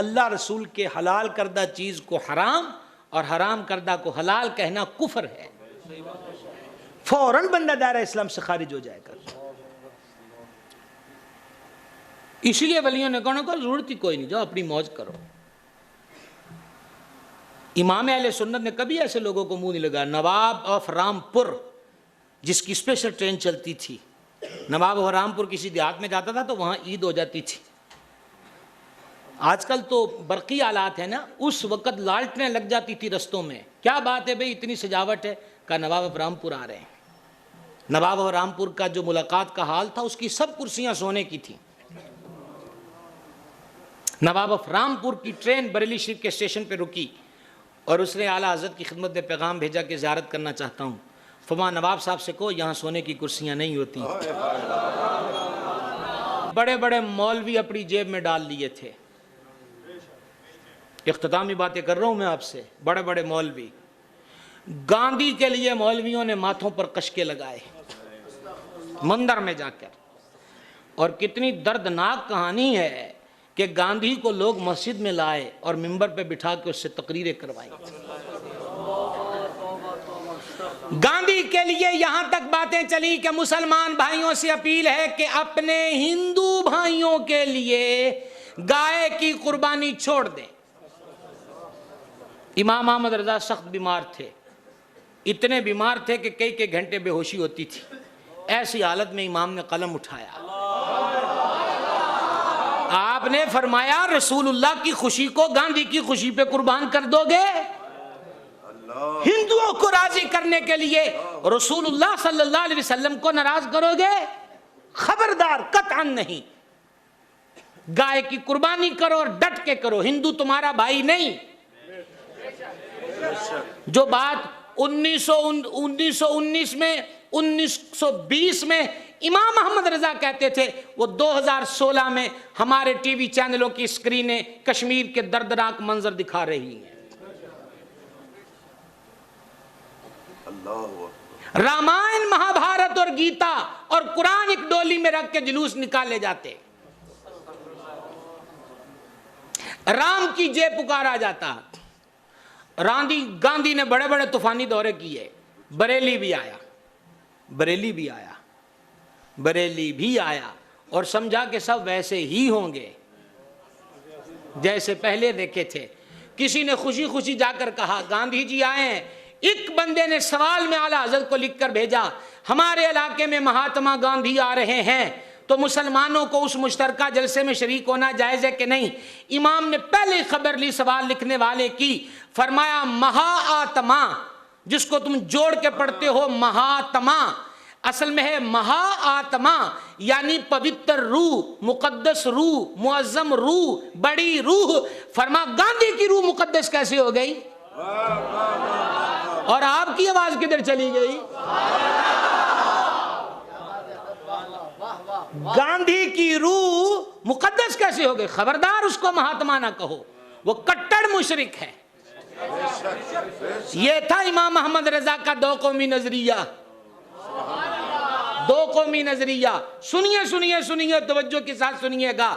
अल्लाह रसूल के हलाल करदा चीज को हराम और हराम करदा को हलाल कहना कुफर है, फौरन बंदा दायरा इस्लाम से खारिज हो जाएगा। इसलिए वलियों ने कहा को जरूरत ही कोई नहीं, जाओ अपनी मौज करो। इमाम अहले सुन्नत ने कभी ऐसे लोगों को मुंह नहीं लगाया। नवाब ऑफ रामपुर जिसकी स्पेशल ट्रेन चलती थी, नवाब ऑफ रामपुर किसी देहात में जाता था तो वहां ईद हो जाती थी। आजकल तो बरकी आलात है ना, उस वक्त लालटें लग जाती थी रस्तों में। क्या बात है भाई, इतनी सजावट है, का नवाब ऑफ रामपुर आ रहे हैं। नवाब ऑफ रामपुर का जो मुलाकात का हाल था, उसकी सब कुर्सियां सोने की थी। नवाब ऑफ रामपुर की ट्रेन बरेली शरीफ के स्टेशन पे रुकी और उसने आला हज़रत की खिदमत में पैगाम भेजा कि ज़ियारत करना चाहता हूँ। फरमा नवाब साहब से कहो यहाँ सोने की कुर्सियाँ नहीं होती। बड़े बड़े मौलवी अपनी जेब में डाल लिए थे। इख्तितामी बातें कर रहा हूँ मैं आपसे। बड़े बड़े मौलवी, गांधी के लिए मौलवियों ने माथों पर कशके लगाए मंदिर में जाकर। और कितनी दर्दनाक कहानी है कि गांधी को लोग मस्जिद में लाए और मिंबर पे बिठा के उससे तकरीरें करवाई। गांधी के लिए यहां तक बातें चली कि मुसलमान भाइयों से अपील है कि अपने हिंदू भाइयों के लिए गाय की कुर्बानी छोड़ दें। इमाम अहमद रजा सख्त बीमार थे, इतने बीमार थे कि कई घंटे बेहोशी होती थी। ऐसी हालत में इमाम ने कलम उठाया, आपने फरमाया रसूलुल्लाह की खुशी को गांधी की खुशी पे कुर्बान कर दोगे? हिंदुओं को राजी करने के लिए रसूलुल्लाह सल्लल्लाहु अलैहि वसल्लम को नाराज करोगे? खबरदार, कतअन नहीं। गाय की कुर्बानी करो और डट के करो, हिंदू तुम्हारा भाई नहीं। जो बात 1919 में 1920 में इमाम अहमद रजा कहते थे, वो 2016 में हमारे टीवी चैनलों की स्क्रीनें कश्मीर के दर्दनाक मंजर दिखा रही हैं। रामायण, महाभारत और गीता और कुरान एक डोली में रख के जुलूस निकाले जाते, राम की जय पुकारा जाता। गांधी ने बड़े बड़े तूफानी दौरे किए, बरेली भी आया, बरेली भी आया, बरेली भी आया और समझा कि सब वैसे ही होंगे जैसे पहले देखे थे। किसी ने खुशी खुशी जाकर कहा गांधी जी आए हैं। एक बंदे ने सवाल में आला हज़रत को लिखकर भेजा, हमारे इलाके में महात्मा गांधी आ रहे हैं तो मुसलमानों को उस मुश्तरका जलसे में शरीक होना जायज़ है कि नहीं? इमाम ने पहले खबर ली सवाल लिखने वाले की, फरमाया महाआत्मा, जिसको तुम जोड़ के पढ़ते हो महात्मा, असल में है महाआत्मा, यानी पवित्र रूह, मुकद्दस रूह, मुअज्जम रूह, बड़ी रूह। फरमा गांधी की रूह मुकद्दस कैसे हो गई? और आपकी आवाज किधर चली गई? गांधी की रूह मुकद्दस कैसे हो गई? खबरदार उसको महात्मा ना कहो, वो कट्टर मुशरिक है। ये था इमाम अहमद रजा का दो कौमी नजरिया, दो कौमी नजरिया। सुनिए सुनिए सुनिए, तवज्जो के साथ सुनिएगा।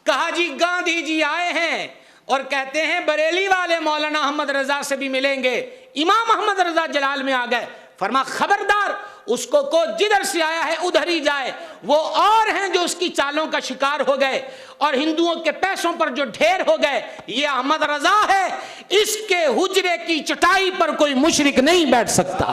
कहा जी गांधी जी आए हैं और कहते हैं बरेली वाले मौलाना अहमद रजा से भी मिलेंगे। इमाम अहमद रजा जलाल में आ गए। फरमा खबरदार, उसको को जिधर से आया है उधर ही जाए। वो और हैं जो उसकी चालों का शिकार हो गए और हिंदुओं के पैसों पर जो ढेर हो गए, ये अहमद रजा है। इसके हुजरे की चटाई पर कोई मुशरिक नहीं बैठ सकता।